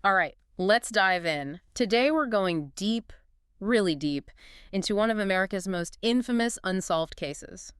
All right, let's dive in. Today we're going deep, really deep, into one of America's most infamous unsolved cases.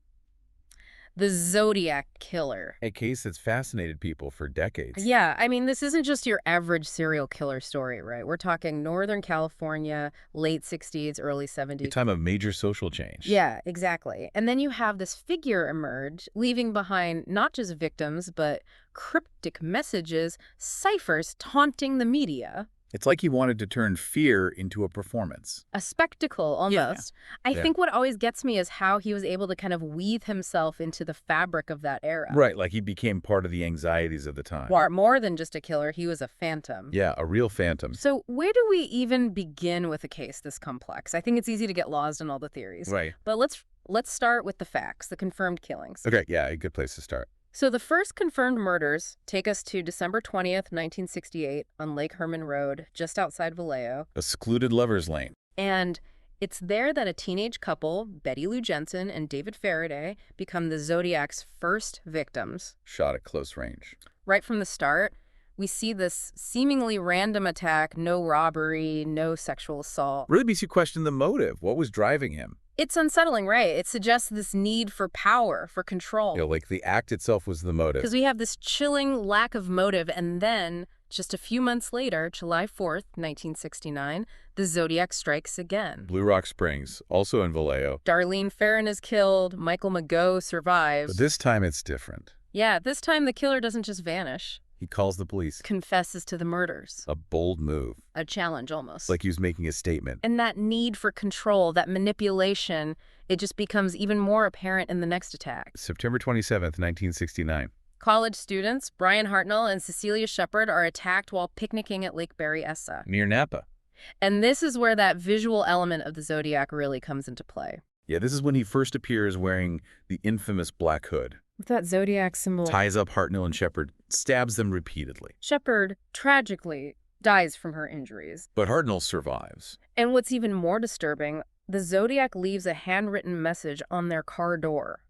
The Zodiac Killer. A case that's fascinated people for decades. Yeah, I mean, this isn't just your average serial killer story, right? We're talking Northern California, late 60s, early A 70s. time of major social change. Yeah, exactly. And then you have this figure emerge, leaving behind not just victims, but cryptic messages, ciphers taunting the media. It's like he wanted to turn fear into a performance. A spectacle almost. I Yeah. think what always gets me is how he was able to kind of weave himself into the fabric of that era. Right, like he became part of the anxieties of the time. More than just a killer, he was a phantom. Yeah, a real phantom. So where do we even begin with a case this complex? I think it's easy to get lost in all the theories. Right. But let's start with the facts, the confirmed killings. Okay, yeah, a good place to start. So the first confirmed murders take us to December 20th, 1968 on Lake Herman Road, just outside Vallejo. A secluded lover's lane. And it's there that a teenage couple, Betty Lou Jensen and David Faraday, become the Zodiac's first victims. Shot at close range. Right from the start, we see this seemingly random attack, no robbery, no sexual assault. Really makes you question the motive. What was driving him? It's unsettling, right? It suggests this need for power, for control. Like the act itself was the motive. Because we have this chilling lack of motive, and then, just a few months later, July 4th, 1969, the Zodiac strikes again. Blue Rock Springs, also in Vallejo. Darlene Ferrin is killed, Michael Mageau survives. But this time it's different. Yeah, this time the killer doesn't just vanish. He calls the police. Confesses to the murders. A bold move. A challenge, almost. Like he was making a statement. And that need for control, that manipulation, it just becomes even more apparent in the next attack. September 27th, 1969. College students, Brian Hartnell and Cecilia Shepard, are attacked while picnicking at Lake Berryessa. Near Napa. And this is where that visual element of the Zodiac really comes into play. Yeah, this is when he first appears wearing the infamous black hood. With that Zodiac symbol. Ties up Hartnell and Shepard, stabs them repeatedly. Shepard, tragically, dies from her injuries. But Hartnell survives. And what's even more disturbing, the Zodiac leaves a handwritten message on their car door.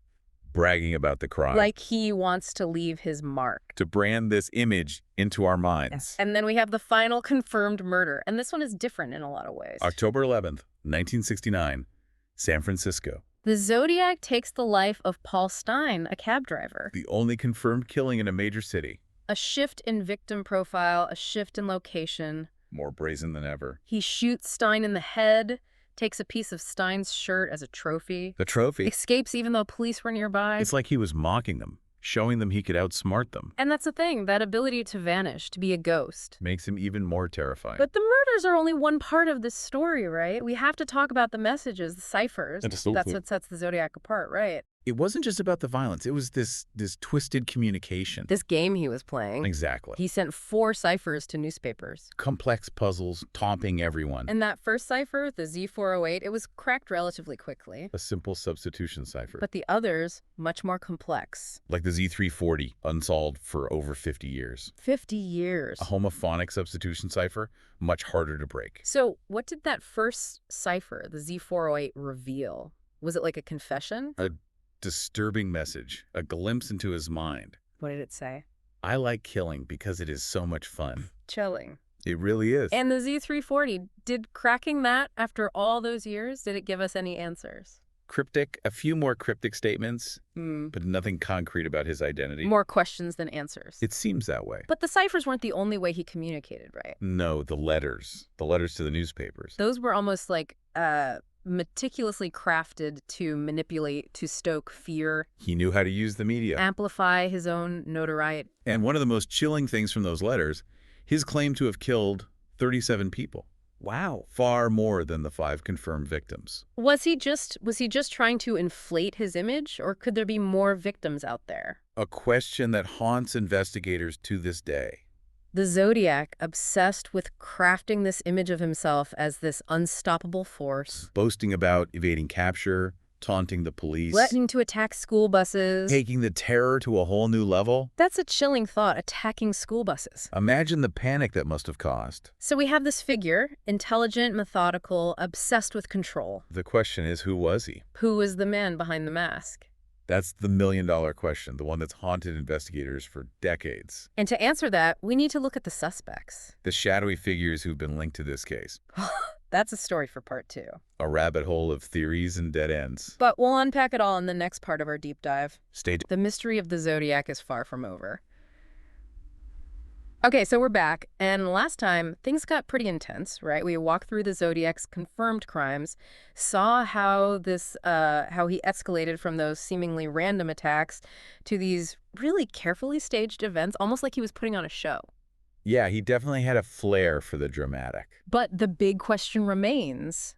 Bragging about the crime. Like he wants to leave his mark. To brand this image into our minds. Yes. And then we have the final confirmed murder. And this one is different in a lot of ways. October 11th, 1969, San Francisco. The Zodiac takes the life of Paul Stein, a cab driver. The only confirmed killing in a major city. A shift in victim profile, a shift in location. More brazen than ever. He shoots Stein in the head, takes a piece of Stein's shirt as a trophy. The trophy. Escapes even though police were nearby. It's like he was mocking them, showing them he could outsmart them. And that's the thing, that ability to vanish, to be a ghost. Makes him even more terrifying. But the murders are only one part of this story, right? We have to talk about the messages, the ciphers. Absolutely. That's what sets the Zodiac apart, right? It wasn't just about the violence. It was this twisted communication. This game he was playing. Exactly. He sent 4 ciphers to newspapers. Complex puzzles, taunting everyone. And that first cipher, the Z408, it was cracked relatively quickly. A simple substitution cipher. But the others, much more complex. Like the Z340, unsolved for over 50 years. 50 years. A homophonic substitution cipher, much harder to break. So what did that first cipher, the Z408, reveal? Was it like a confession? A disturbing message, a glimpse into his mind. What did it say? I like killing because it is so much fun. Chilling. It really is. And the Z340, did cracking that after all those years, did it give us any answers? Cryptic, a few more cryptic statements, Hmm. but nothing concrete about his identity. More questions than answers. It seems that way. But the ciphers weren't the only way he communicated, right? No, the letters to the newspapers. Those were almost like meticulously crafted to manipulate, to stoke fear, He knew how to use the media. amplify his own notoriety. And one of the most chilling things from those letters, his claim to have killed 37 people. Wow. Far more than the 5 confirmed victims. Was he just trying to inflate his image, or could there be more victims out there? A question that haunts investigators to this day. The Zodiac, obsessed with crafting this image of himself as this unstoppable force. Boasting about evading capture, taunting the police, Threatening to attack school buses. taking the terror to a whole new level. That's a chilling thought, attacking school buses. Imagine the panic that must have caused. So we have this figure, intelligent, methodical, obsessed with control. The question is, who was he? Who was the man behind the mask? That's the million-dollar question, the one that's haunted investigators for decades. And to answer that, we need to look at the suspects. The shadowy figures who've been linked to this case. That's a story for part 2. A rabbit hole of theories and dead ends. But we'll unpack it all in the next part of our deep dive. Stay tuned. The mystery of the Zodiac is far from over. Okay, so we're back, and last time, things got pretty intense, right? We walked through the Zodiac's confirmed crimes, saw how he escalated from those seemingly random attacks to these really carefully staged events, almost like he was putting on a show. Yeah, he definitely had a flair for the dramatic. But the big question remains,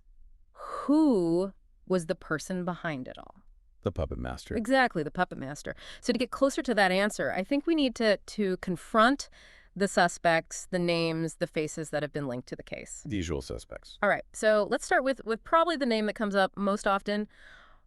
who was the person behind it all? The puppet master. Exactly, the puppet master. So to get closer to that answer, I think we need to confront the suspects, the names, the faces that have been linked to the case. The usual suspects. All right, so let's start with probably the name that comes up most often,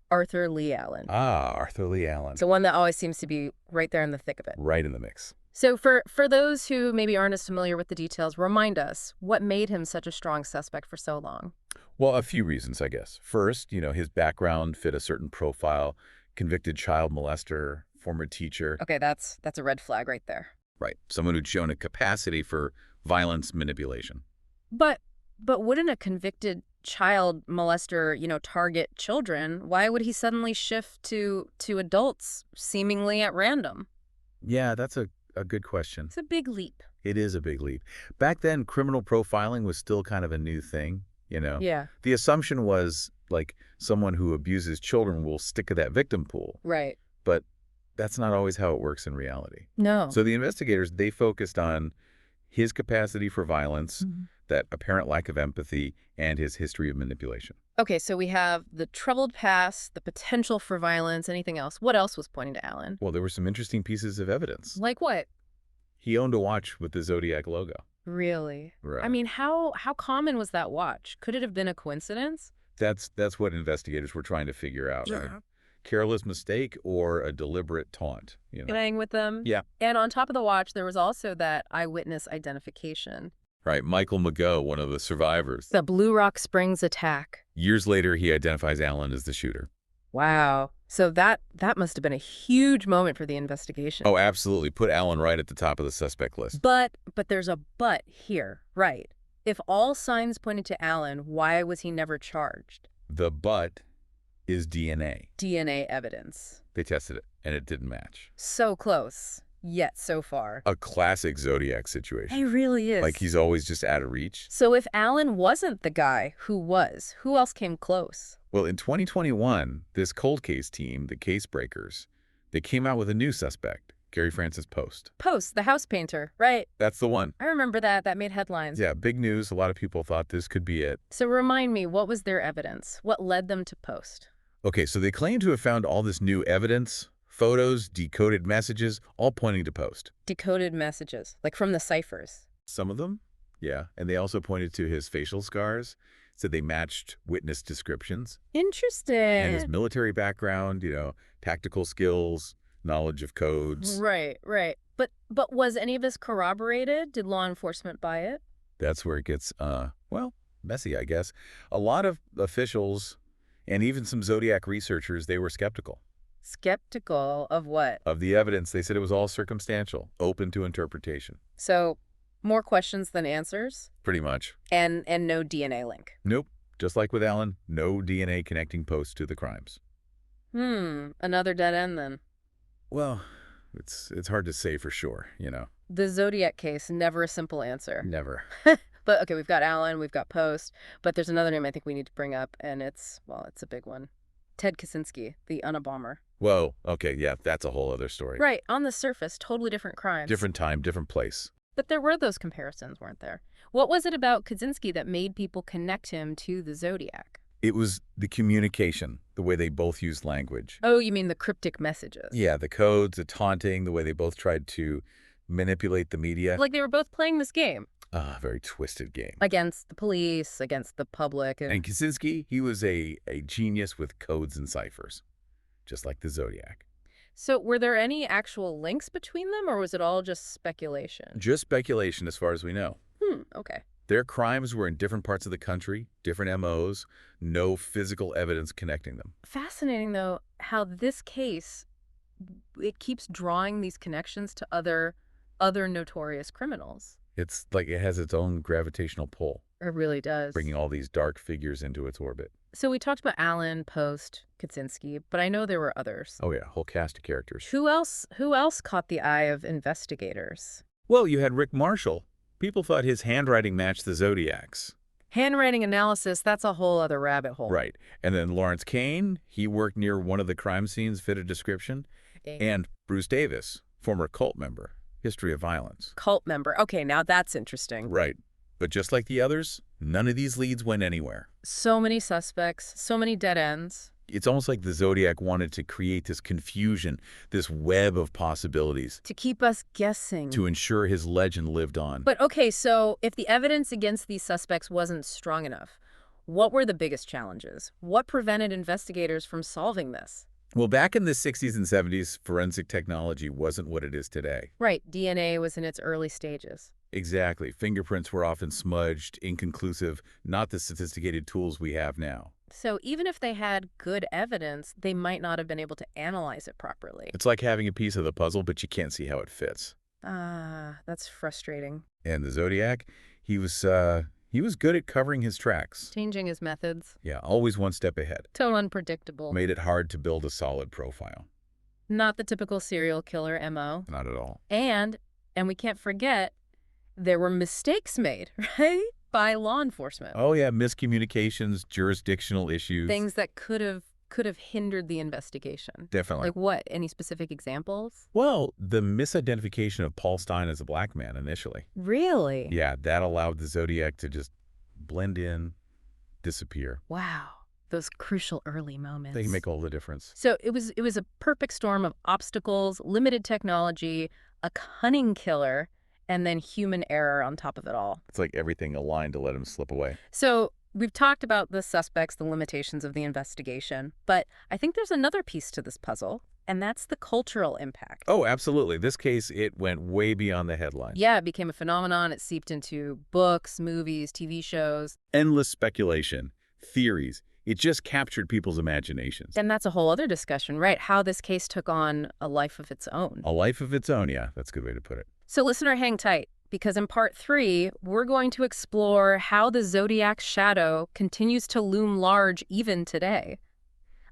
Arthur Lee Allen. Ah, Arthur Lee Allen. It's the one that always seems to be right there in the thick of it. Right in the mix. So for those who maybe aren't as familiar with the details, remind us, what made him such a strong suspect for so long? Well, a few reasons, I guess. First, his background fit a certain profile, convicted child molester, former teacher. Okay, that's a red flag right there. Right. Someone who'd shown a capacity for violence manipulation. But wouldn't a convicted child molester, target children? Why would he suddenly shift to adults seemingly at random? Yeah, that's a good question. It's a big leap. It is a big leap. Back then, criminal profiling was still kind of a new thing, Yeah. The assumption was, like, someone who abuses children will stick to that victim pool. Right. But that's not always how it works in reality. No. So the investigators, they focused on his capacity for violence, that apparent lack of empathy, and his history of manipulation. Okay, so we have the troubled past, the potential for violence, anything else? What else was pointing to Allen? Well, there were some interesting pieces of evidence. Like what? He owned a watch with the Zodiac logo. Really? Right. I mean, how common was that watch? Could it have been a coincidence? That's what investigators were trying to figure out. Right? Careless mistake or a deliberate taunt. Playing with them? Yeah. And on top of the watch, there was also that eyewitness identification. Right. Michael McGough, one of the survivors. The Blue Rock Springs attack. Years later, he identifies Allen as the shooter. Wow. So that must have been a huge moment for the investigation. Oh, absolutely. Put Allen right at the top of the suspect list. But there's a but here, right? If all signs pointed to Allen, why was he never charged? The but is DNA. DNA evidence. They tested it, and it didn't match. So close, yet so far. A classic Zodiac situation. He really is. Like he's always just out of reach. So if Allen wasn't the guy, who else came close? Well, in 2021, this cold case team, the Case Breakers, they came out with a new suspect, Gary Francis Post. Post, the house painter, right? That's the one. I remember that. That made headlines. Yeah, big news. A lot of people thought this could be it. So remind me, what was their evidence? What led them to Post? Okay, so they claim to have found all this new evidence, photos, decoded messages, all pointing to Post. Decoded messages, like from the ciphers. Some of them, yeah. And they also pointed to his facial scars, said they matched witness descriptions. Interesting. And his military background, tactical skills, knowledge of codes. Right. But was any of this corroborated? Did law enforcement buy it? That's where it gets, messy, I guess. A lot of officials and even some Zodiac researchers, they were skeptical. Skeptical of what? Of the evidence. They said it was all circumstantial, open to interpretation. So more questions than answers? Pretty much. And no DNA link? Nope. Just like with Allen, no DNA connecting Post to the crimes. Another dead end then. Well, it's hard to say for sure, The Zodiac case, never a simple answer. Never. But okay, we've got Allen, we've got Post, but there's another name I think we need to bring up, and it's a big one. Ted Kaczynski, the Unabomber. Whoa, okay, yeah, that's a whole other story. Right, on the surface, totally different crimes. Different time, different place. But there were those comparisons, weren't there? What was it about Kaczynski that made people connect him to the Zodiac? It was the communication, the way they both used language. Oh, you mean the cryptic messages? Yeah, the codes, the taunting, the way they both tried to manipulate the media. Like they were both playing this game. Very twisted game. Against the police, against the public. And Kaczynski, he was a genius with codes and ciphers, just like the Zodiac. So were there any actual links between them, or was it all just speculation? Just speculation as far as we know. Okay. Their crimes were in different parts of the country, different MOs, no physical evidence connecting them. Fascinating, though, how this case, it keeps drawing these connections to other notorious criminals. It's like it has its own gravitational pull, It really does. bringing all these dark figures into its orbit. So we talked about Allen, Post, Kaczynski, but I know there were others. Oh yeah, whole cast of characters. Who else caught the eye of investigators? Well, you had Rick Marshall. People thought his handwriting matched the Zodiac's. Handwriting analysis, that's a whole other rabbit hole. Right. And then Lawrence Kane, he worked near one of the crime scenes, fit a description. And Bruce Davis, former cult member, history of violence. Cult member. Okay, now that's interesting. Right. But just like the others, none of these leads went anywhere. So many suspects, so many dead ends. It's almost like the Zodiac wanted to create this confusion, this web of possibilities, To keep us guessing. to ensure his legend lived on. But okay, so if the evidence against these suspects wasn't strong enough, what were the biggest challenges? What prevented investigators from solving this? Well, back in the 60s and 70s, forensic technology wasn't what it is today. Right, DNA was in its early stages. Exactly. Fingerprints were often smudged, inconclusive, not the sophisticated tools we have now. So even if they had good evidence, they might not have been able to analyze it properly. It's like having a piece of the puzzle, but you can't see how it fits. Ah, that's frustrating. And the Zodiac, he was good at covering his tracks. Changing his methods. Yeah, always one step ahead. So unpredictable. Made it hard to build a solid profile. Not the typical serial killer MO. Not at all. And we can't forget, there were mistakes made, right? By law enforcement. Oh yeah, miscommunications, jurisdictional issues. Things that could have hindered the investigation. Definitely. Like what? Any specific examples? Well, the misidentification of Paul Stein as a black man initially. Really? Yeah, that allowed the Zodiac to just blend in, disappear. Wow. Those crucial early moments. They can make all the difference. So it was a perfect storm of obstacles, limited technology, a cunning killer, and then human error on top of it all. It's like everything aligned to let him slip away. So we've talked about the suspects, the limitations of the investigation, but I think there's another piece to this puzzle, and that's the cultural impact. Oh, absolutely. This case, it went way beyond the headline. Yeah, it became a phenomenon. It seeped into books, movies, TV shows. Endless speculation, theories. It just captured people's imaginations. And that's a whole other discussion, right? How this case took on a life of its own. A life of its own, yeah. That's a good way to put it. So listener, hang tight, because in part 3, we're going to explore how the Zodiac's shadow continues to loom large even today.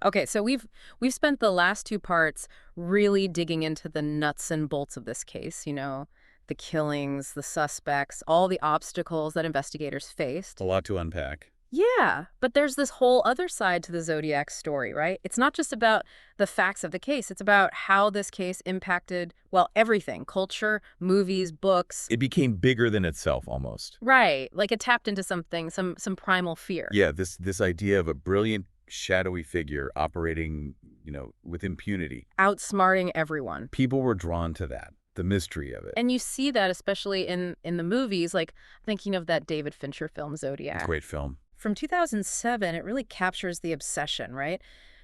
Okay, so we've spent the last 2 parts really digging into the nuts and bolts of this case, the killings, the suspects, all the obstacles that investigators faced. A lot to unpack. Yeah, but there's this whole other side to the Zodiac story, right? It's not just about the facts of the case. It's about how this case impacted, well, everything. Culture, movies, books. It became bigger than itself, almost. Right, like it tapped into something, some primal fear. Yeah, this idea of a brilliant, shadowy figure operating, with impunity. Outsmarting everyone. People were drawn to that, the mystery of it. And you see that especially in the movies, like thinking of that David Fincher film, Zodiac. Great film. From 2007, it really captures the obsession, right?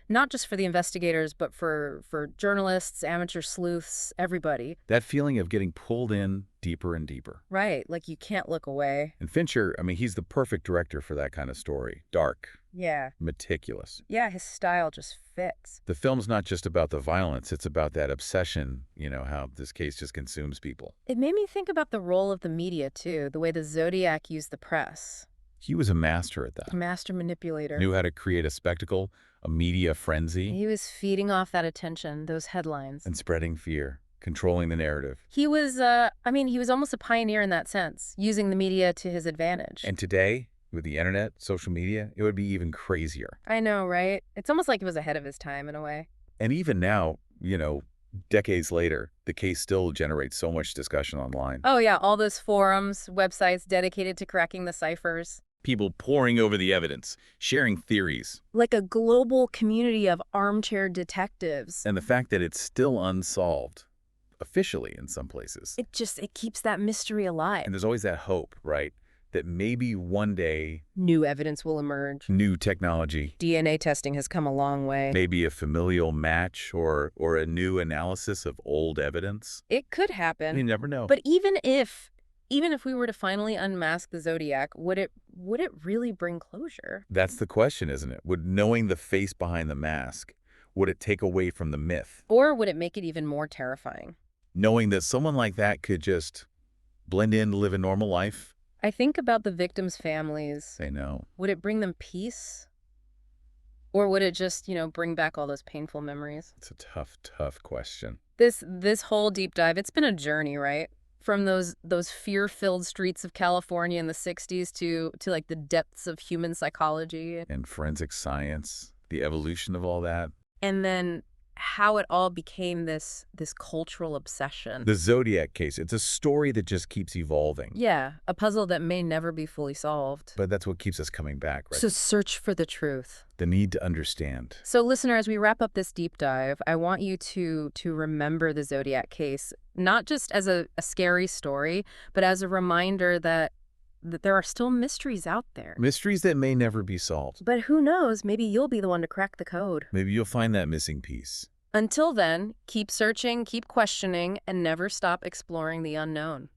Not just for the investigators, but for journalists, amateur sleuths, everybody. That feeling of getting pulled in deeper and deeper. Right, like you can't look away. And Fincher, he's the perfect director for that kind of story. Dark. Yeah. Meticulous. Yeah, his style just fits. The film's not just about the violence, it's about that obsession, how this case just consumes people. It made me think about the role of the media, too, the way the Zodiac used the press. He was a master at that. A master manipulator. Knew how to create a spectacle, a media frenzy. He was feeding off that attention, those headlines. And spreading fear, controlling the narrative. He was, he was almost a pioneer in that sense, using the media to his advantage. And today, with the internet, social media, it would be even crazier. I know, right? It's almost like he was ahead of his time in a way. And even now, decades later, the case still generates so much discussion online. Oh yeah, all those forums, websites dedicated to cracking the ciphers. People poring over the evidence, sharing theories. Like a global community of armchair detectives. And the fact that it's still unsolved, officially in some places. It keeps that mystery alive. And there's always that hope, right? That maybe one day... new evidence will emerge. New technology. DNA testing has come a long way. Maybe a familial match or a new analysis of old evidence. It could happen. You never know. But even if Even if we were to finally unmask the Zodiac, would it really bring closure? That's the question, isn't it? Would knowing the face behind the mask, would it take away from the myth? Or would it make it even more terrifying? Knowing that someone like that could just blend in, live a normal life? I think about the victims' families. Say no. Would it bring them peace? Or would it just, bring back all those painful memories? It's a tough, tough question. This whole deep dive, it's been a journey, right? From those fear-filled streets of California in the 60s to like the depths of human psychology. And forensic science, the evolution of all that. And then how it all became this cultural obsession. The Zodiac case, it's a story that just keeps evolving. Yeah, a puzzle that may never be fully solved. But that's what keeps us coming back, right? So search for the truth. The need to understand. So listener, as we wrap up this deep dive, I want you to remember the Zodiac case, not just as a scary story, but as a reminder that there are still mysteries out there. Mysteries that may never be solved. But who knows, maybe you'll be the one to crack the code. Maybe you'll find that missing piece. Until then, keep searching, keep questioning, and never stop exploring the unknown.